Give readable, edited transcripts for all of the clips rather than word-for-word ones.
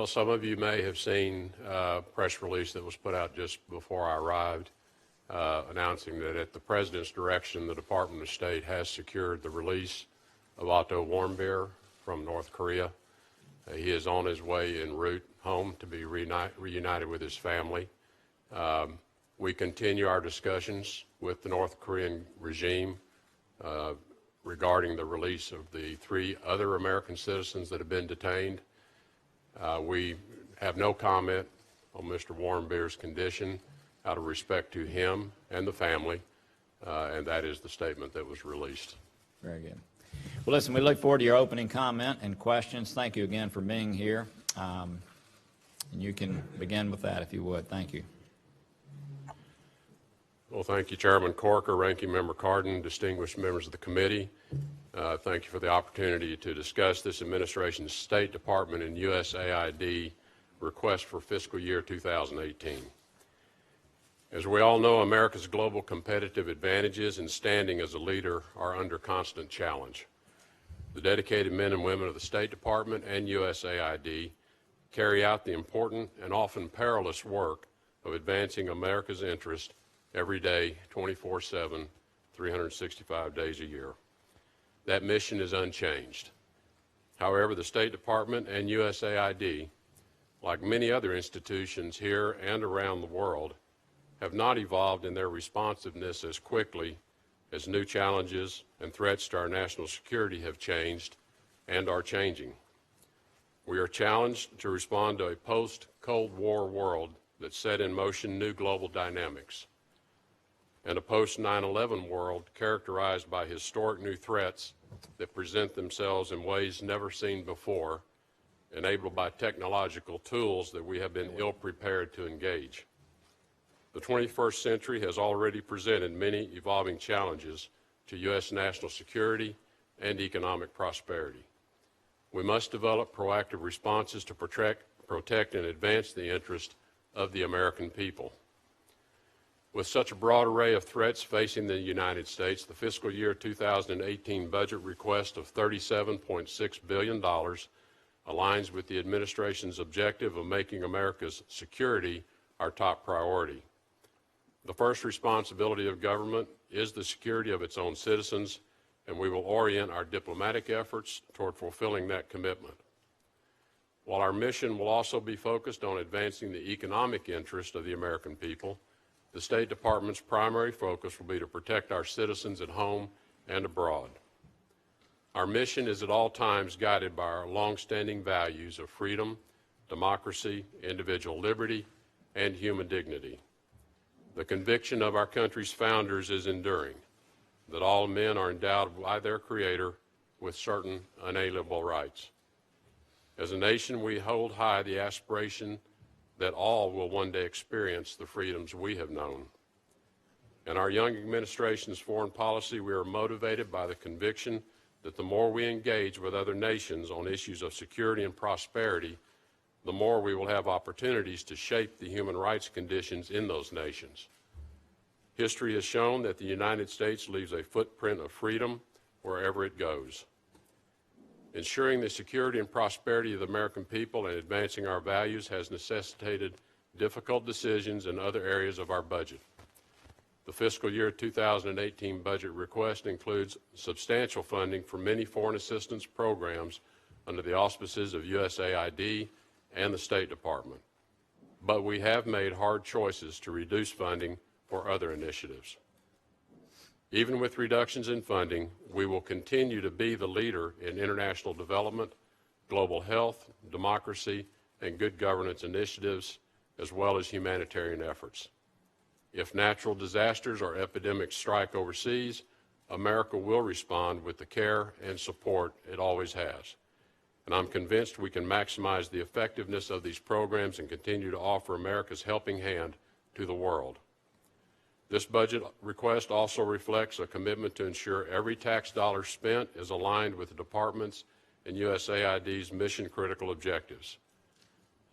Well, some of you may have seen a press release that was put out just before I arrived announcing that at the President's direction, the Department of State has secured the release of Otto Warmbier from North Korea. He is on his way en route home to be reunited with his family. We continue our discussions with the North Korean regime regarding the release of the 3 other American citizens that have been detained. We have no comment on Mr. Warmbier's condition out of respect to him and the family, and that is the statement that was released. Very good. Well, listen, we look forward to your opening comment and questions. Thank you again for being here. And you can begin with that if you would. Thank you. Well, thank you, Chairman Corker, Ranking Member Cardin, distinguished members of the committee. Thank you for the opportunity to discuss this administration's State Department and USAID request for fiscal year 2018. As we all know, America's global competitive advantages and standing as a leader are under constant challenge. The dedicated men and women of the State Department and USAID carry out the important and often perilous work of advancing America's interest every day, 24/7, 365 days a year. That mission is unchanged. However, the State Department and USAID, like many other institutions here and around the world, have not evolved in their responsiveness as quickly as new challenges and threats to our national security have changed and are changing. We are challenged to respond to a post-Cold War world that set in motion new global dynamics, and a post-9/11 world characterized by historic new threats that present themselves in ways never seen before, enabled by technological tools that we have been ill-prepared to engage. The 21st century has already presented many evolving challenges to U.S. national security and economic prosperity. We must develop proactive responses to protect and advance the interest of the American people. With such a broad array of threats facing the United States, the fiscal year 2018 budget request of $37.6 billion aligns with the administration's objective of making America's security our top priority. The first responsibility of government is the security of its own citizens, and we will orient our diplomatic efforts toward fulfilling that commitment. While our mission will also be focused on advancing the economic interest of the American people, the State Department's primary focus will be to protect our citizens at home and abroad. Our mission is at all times guided by our longstanding values of freedom, democracy, individual liberty, and human dignity. The conviction of our country's founders is enduring, that all men are endowed by their Creator with certain unalienable rights. As a nation, we hold high the aspiration that all will one day experience the freedoms we have known. In our young administration's foreign policy, we are motivated by the conviction that the more we engage with other nations on issues of security and prosperity, the more we will have opportunities to shape the human rights conditions in those nations. History has shown that the United States leaves a footprint of freedom wherever it goes. Ensuring the security and prosperity of the American people and advancing our values has necessitated difficult decisions in other areas of our budget. The fiscal year 2018 budget request includes substantial funding for many foreign assistance programs under the auspices of USAID and the State Department. But we have made hard choices to reduce funding for other initiatives. Even with reductions in funding, we will continue to be the leader in international development, global health, democracy, and good governance initiatives, as well as humanitarian efforts. If natural disasters or epidemics strike overseas, America will respond with the care and support it always has. And I'm convinced we can maximize the effectiveness of these programs and continue to offer America's helping hand to the world. This budget request also reflects a commitment to ensure every tax dollar spent is aligned with the Department's and USAID's mission-critical objectives.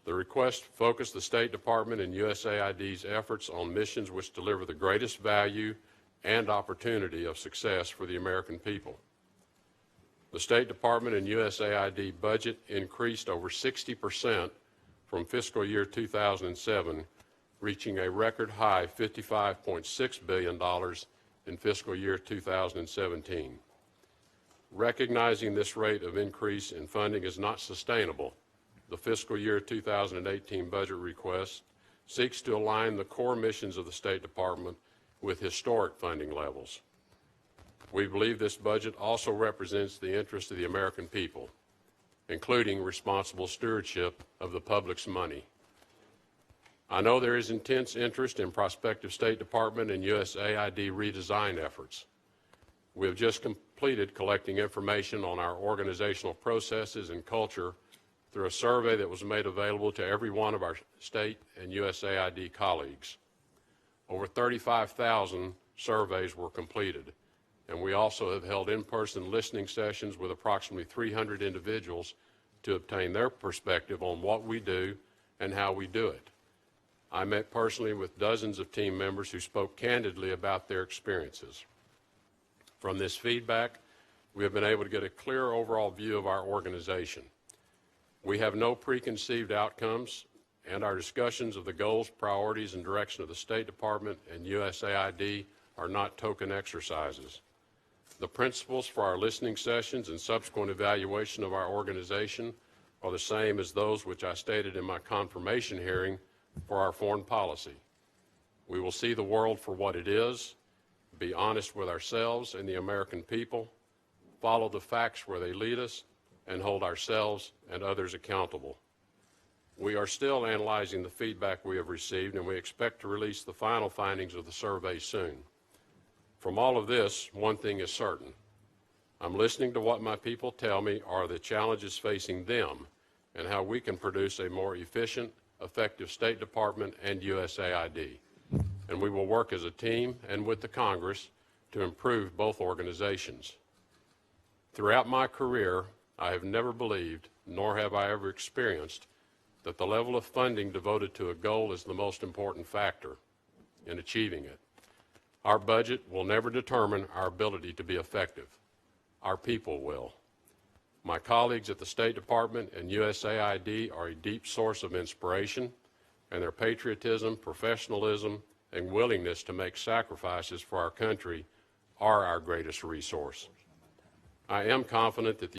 The request focused the State Department and USAID's efforts on missions which deliver the greatest value and opportunity of success for the American people. The State Department and USAID budget increased over 60% from fiscal year 2007, reaching a record high $55.6 billion in fiscal year 2017. Recognizing this rate of increase in funding is not sustainable, the fiscal year 2018 budget request seeks to align the core missions of the State Department with historic funding levels. We believe this budget also represents the interest of the American people, including responsible stewardship of the public's money. I know there is intense interest in prospective State Department and USAID redesign efforts. We have just completed collecting information on our organizational processes and culture through a survey that was made available to every one of our state and USAID colleagues. Over 35,000 surveys were completed, and we also have held in-person listening sessions with approximately 300 individuals to obtain their perspective on what we do and how we do it. I met personally with dozens of team members who spoke candidly about their experiences. From this feedback, we have been able to get a clear overall view of our organization. We have no preconceived outcomes, and our discussions of the goals, priorities, and direction of the State Department and USAID are not token exercises. The principles for our listening sessions and subsequent evaluation of our organization are the same as those which I stated in my confirmation hearing for our foreign policy. We will see the world for what it is, be honest with ourselves and the American people, follow the facts where they lead us, and hold ourselves and others accountable. We are still analyzing the feedback we have received, and we expect to release the final findings of the survey soon. From all of this, one thing is certain. I'm listening to what my people tell me are the challenges facing them and how we can produce a more efficient, effective State Department and USAID. And we will work as a team and with the Congress to improve both organizations. Throughout my career, I have never believed, nor have I ever experienced, that the level of funding devoted to a goal is the most important factor in achieving it. Our budget will never determine our ability to be effective. Our people will. My colleagues at the State Department and USAID are a deep source of inspiration, and their patriotism, professionalism, and willingness to make sacrifices for our country are our greatest resource. I am confident that the